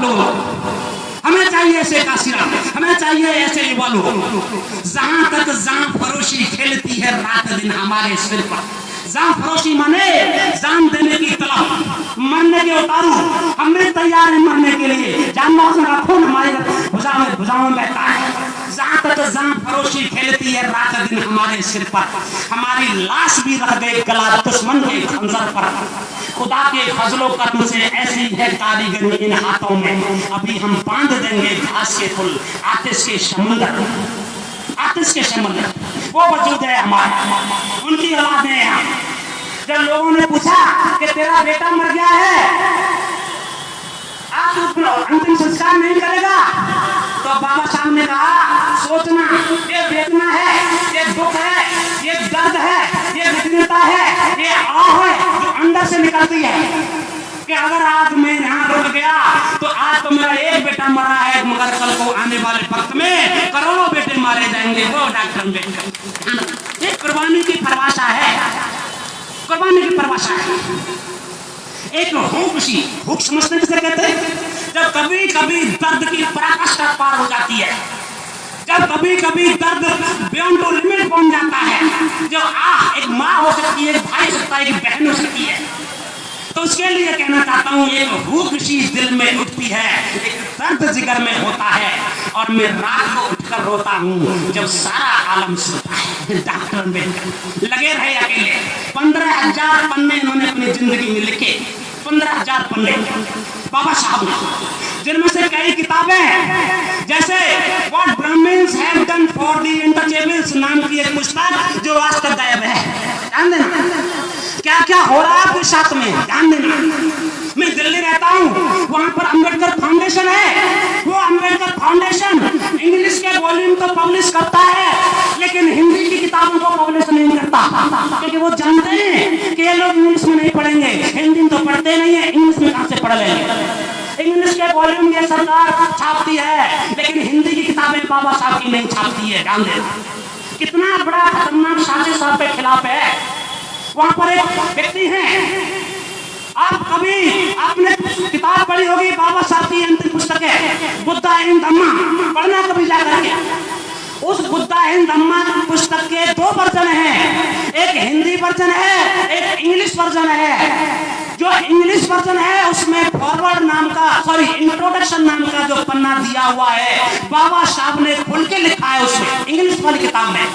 लोगों को। हमें चाहिए ऐसे कासिरा, हमें चाहिए ऐसे युवा लोग। जहां तक जान फरोशी खेलती है रात दिन हमारे सिर पर। जान फरोशी माने जान देने की तलब, मरने के उतारू, हम भी तैयार हैं मरने के लिए। जानना उसका खून हमारे भुजाओं में बहता है। जहां तक जान फरोशी खेलती है रात दिन हमारे सिर पर, हमारी लाश भी रह गई गला दुश्मन के खंजर पर। खुदा के फजलो कर्म से ऐसी है कारीगरी इन हाथों में, अभी हम बांध देंगे घास के फूल आतिश के समंदर। आतिश के समंदर वो वजूद है हमारा, उनकी औलादें हैं। जब लोगों ने पूछा कि तेरा बेटा मर गया है, आप अंतिम संस्कार नहीं करेगा, तो बाबा साहब ने कहा सोचना, ये वेदना है, ये दुख है, ये दर्द है, ये विघ्नता है, ये आह है जो अंदर से निकलती है कि अगर आज मैं यहाँ रुक गया तो आज तो मेरा एक बेटा मरा है, मगर कल को आने वाले वक्त में करोड़ों बेटे मारे जाएंगे। वो डॉक्टर अम्बेडकर, एक कुर्बानी की परिभाषा है, कुर्बानी की परिभाषा है। एक खुशी भूख समझते किसे कहते हैं? जब कभी कभी दर्द की पराकाष्ठा पार हो जाती है, जब कभी कभी दर्द बियॉन्ड टू लिमिट पहुंच जाता है, जो एक माँ हो सकती है, एक भाई हो सकता है, एक बहन हो सकती है, तो उसके लिए कहना चाहता हूँ एक भूख सी दिल में उठती है, एक दर्द जिगर में होता है, और मैं रात को उठकर रोता हूँ जब सारा आलम सोता है। डॉक्टर अम्बेडकर लगे रहे अकेले। 15,000 पन्ने इन्होंने अपनी जिंदगी में लिखे, 15,000 पन्ने बाबा साहब ने, जिनमें से कई किताबें जैसे what Brahmins have done for the untouchables नाम की एक पुस्तक जो आज तक गायब है। ध्यान देना क्या क्या हो रहा है आपके साथ में, ध्यान देना। मैं दिल्ली रहता हूँ, वहां पर अम्बेडकर फाउंडेशन है। वो अम्बेडकर फाउंडेशन इंग्लिश के वॉल्यूम तो पब्लिश करता है, लेकिन हिंदी की किताबों को पब्लिश नहीं करता, क्योंकि वो जानते हैं कि ये लोग इंग्लिश में नहीं पढ़ेंगे, हिंदी में तो पढ़ते नहीं है, इंग्लिश में कहां से पढ़ लेंगे। इंग्लिश के वॉल्यूम ये सरकार छापती है, लेकिन हिंदी की किताबें बाबा साहब की नहीं छापती है। ध्यान देना कितना बड़ा खतरनाक साजिश साहब के खिलाफ है। वहां पर एक व्यक्ति है, आप कभी आपने किताब पढ़ी होगी बाबा साहब की अंतिम पुस्तक है बुद्धा एंड धम्मा, पढ़ना कभी जाकर के। उस बुद्धा एंड धम्मा पुस्तक के 2 वर्जन हैं, एक हिंदी वर्जन है, एक इंग्लिश वर्जन है। जो इंग्लिश वर्जन है उसमें फॉरवर्ड नाम का इंट्रोडक्शन नाम का जो पन्ना दिया हुआ है, बाबा साहब ने खुल के लिखा है उसमें, इंग्लिश वाली किताब में,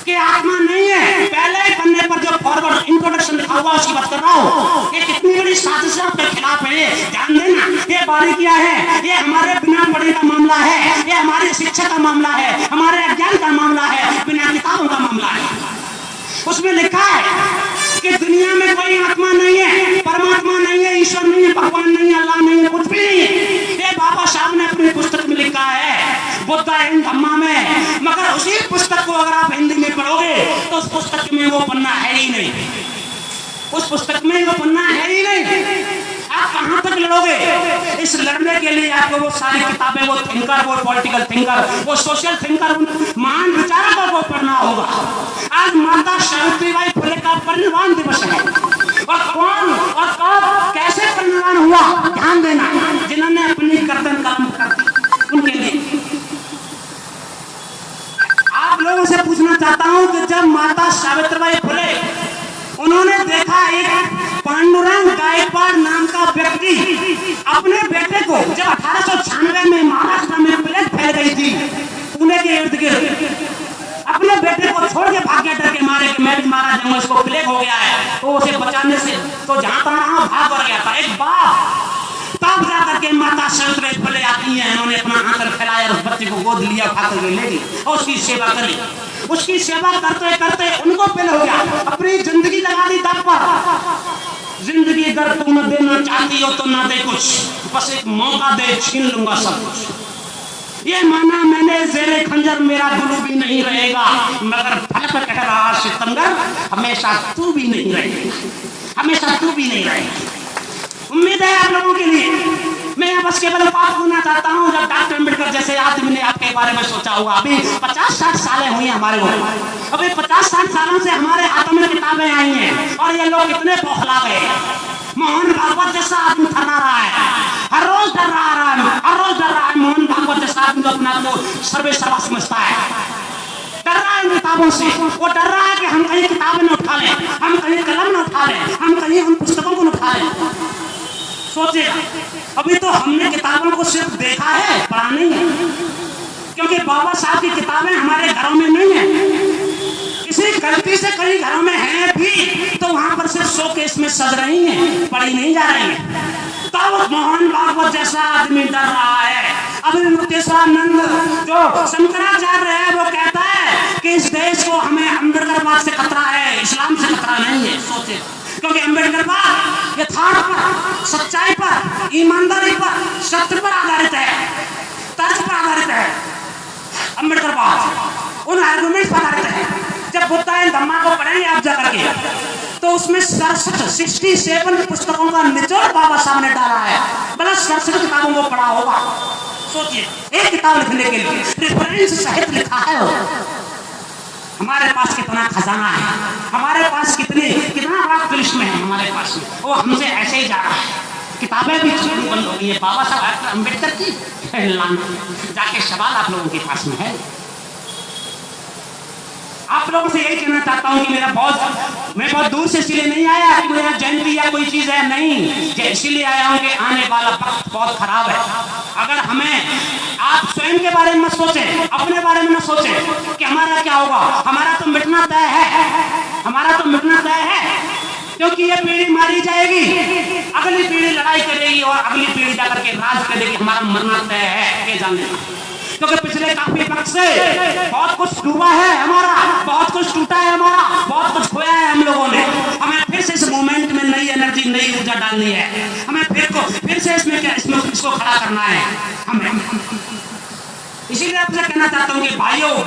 कि आत्मा नहीं है। पहले पन्ने पर जो फॉरवर्ड इंट्रोडक्शन लिखा हुआ उसकी बात कर रहा हूँ। ये कितनी बड़ी साजिश के खिलाफ है, ध्यान देना। ये बारीकियां है, ये हमारे बिना पढ़े का मामला है, ये हमारी शिक्षा का मामला है, हमारे अज्ञान का मामला है, बिना किताबों का मामला है। उसमें लिखा है कि दुनिया में कोई आत्मा नहीं है, परमात्मा नहीं है, ईश्वर नहीं है, भगवान नहीं है, अल्लाह नहीं है, कुछ भी नहीं है। ये बाबा साहब ने अपनी पुस्तक में लिखा है बुद्धा एंड धम्मा में। मगर उसी पुस्तक को अगर आप हिंदी में पढ़ोगे तो उस पुस्तक में वो पन्ना है ही नहीं, उस पुस्तक में वो पन्ना है ही नहीं। आप कहां तक लड़ोगे? इस लड़ने के लिए आपको वो सारी किताबें, वो थिंकर, वो पॉलिटिकल थिंकर, वो सोशल थिंकर, महान विचारकों को पढ़ना होगा। आज माता सावित्रीबाई फुले का परिनिर्वाण दिवस है, और कौन और कब कैसे परिनिर्वाण हुआ, ध्यान देना। जिन्होंने अपनी गर्दन कलम कर दी उनके लिए आप लोगों से पूछना चाहता हूं कि जब माता सावित्रीबाई फुले उन्होंने देखा एक पांडुरंग गायकवाड़ नाम का व्यक्ति अपने बेटे को, जब 1896 में महाराष्ट्र में प्लेग फैल गई थी पुणे के इर्द गिर्द, अपने बेटे को छोड़ के भाग गया डर के मारे कि मैं भी मारा जाऊंगा, इसको प्लेग हो गया है। तो उसे बचाने से तो जहां तहां भाग कर गया था एक बाप। तब जाकर के माता सावित्रीबाई फुले आती हैं, उन्होंने अपना आंचल फैलाया, उस बच्चे को गोद लिया, उठाकर ले ली और उसकी सेवा करी। उसकी सेवा करते करते उनको पेल हो गया, अपनी जिंदगी लगा दी दम पर। जिंदगी अगर तुम न देना चाहती हो तो ना दे कुछ, बस एक मौका दे, छीन लूंगा सब कुछ। ये माना मैंने जेरे खंजर मेरा गुरु भी नहीं रहेगा, मगर फलक कह रहा सितमगर हमेशा तू भी नहीं रहेगी, हमेशा तू भी नहीं रहेगी। उम्मीद है आप लोगों के लिए। मैं बस केवल बात होना चाहता हूँ, जब डॉक्टर अम्बेडकर जैसे आदमी ने आपके बारे में सोचा हुआ, अभी 50-60 सालें हुई हमारे को, अभी 50-60 सालों से हमारे हाथों में किताबें आई हैं और ये लोग इतने बौखला गए। मोहन भागवत जैसा आदमी थर्रा रहा है, हर रोज डर रहा सर्वे सर्वा समझता है, डर रहा है उन किताबों से। वो डर रहा है कि हम कहीं किताबें न उठा लें, हम कहीं कलम न उठा लें, हम कहीं उन पुस्तकों को न उठा लें। सोचिएगा, अभी तो हमने किताबों को सिर्फ देखा है, पढ़ा नहीं है, क्योंकि बाबा साहब की किताबें हमारे घरों में नहीं है। किसी गलती से कई घरों में है भी तो वहां पर सिर्फ शोकेस में सज रही हैं, पढ़ी नहीं जा रही है। तब मोहन भागवत जैसा आदमी डर रहा है। अभी मुक्तेश्वरानंद जो शंकराचार्य है वो कहता है कि इस देश को हमें अम्बेडकरवाद से खतरा है, इस्लाम से खतरा नहीं है। सोचे, क्योंकि अम्बेडकरवाद यथार्थ पर, सच्चाई पर, ईमानदारी पर, सत्य पर आधारित है, तर्क पर आधारित है। अम्बेडकरवाद उन आर्गुमेंट पर आधारित है। जब बुद्ध एंड धम्मा को पढ़ेंगे आप जाकर के, तो उसमें 67 पुस्तकों का निचोड़ बाबा साहब ने डाला है। भला 67 किताबों को पढ़ा होगा। सोचिए, एक किताब लिखने के लिए रेफरेंस सहित लिखा है। हमारे पास कितना खजाना है, हमारे पास कितना बड़ा कृष्ण है हमारे पास में, वो हमसे ऐसे ही जा रहा है। किताबें भी बंद हो गई है। बाबा साहब अम्बेडकर की जाके सवाल आप लोगों के पास में है। आप लोगों से यही कहना चाहता हूं कि मैं बहुत दूर से इसलिए नहीं आया कि मेरा जयंती या कोई चीज है, नहीं, इसीलिए आया हूं कि आने वाला वक्त बहुत खराब है। अगर हमें आप स्वयं के बारे में न सोचें, अपने बारे में न सोचें कि हमारा क्या होगा, हमारा तो मिटना तय है, हमारा तो मिटना तय है, क्योंकि ये पीढ़ी मारी जाएगी, अगली पीढ़ी लड़ाई करेगी और अगली पीढ़ी जाकर के राज करेगी। हमारा मरना तय है, ये जान लेना। क्योंकि पिछले काफी वक्त से बहुत कुछ डूबा है हमारा, बहुत कुछ टूटा है हमारा, बहुत कुछ खोया है हम लोगों ने। हमें फिर से इस मूवमेंट में नई एनर्जी, नई ऊर्जा डालनी है। हमें फिर से इसको खड़ा करना है हमें। इसीलिए आपसे कहना चाहता हूँ कि भाइयों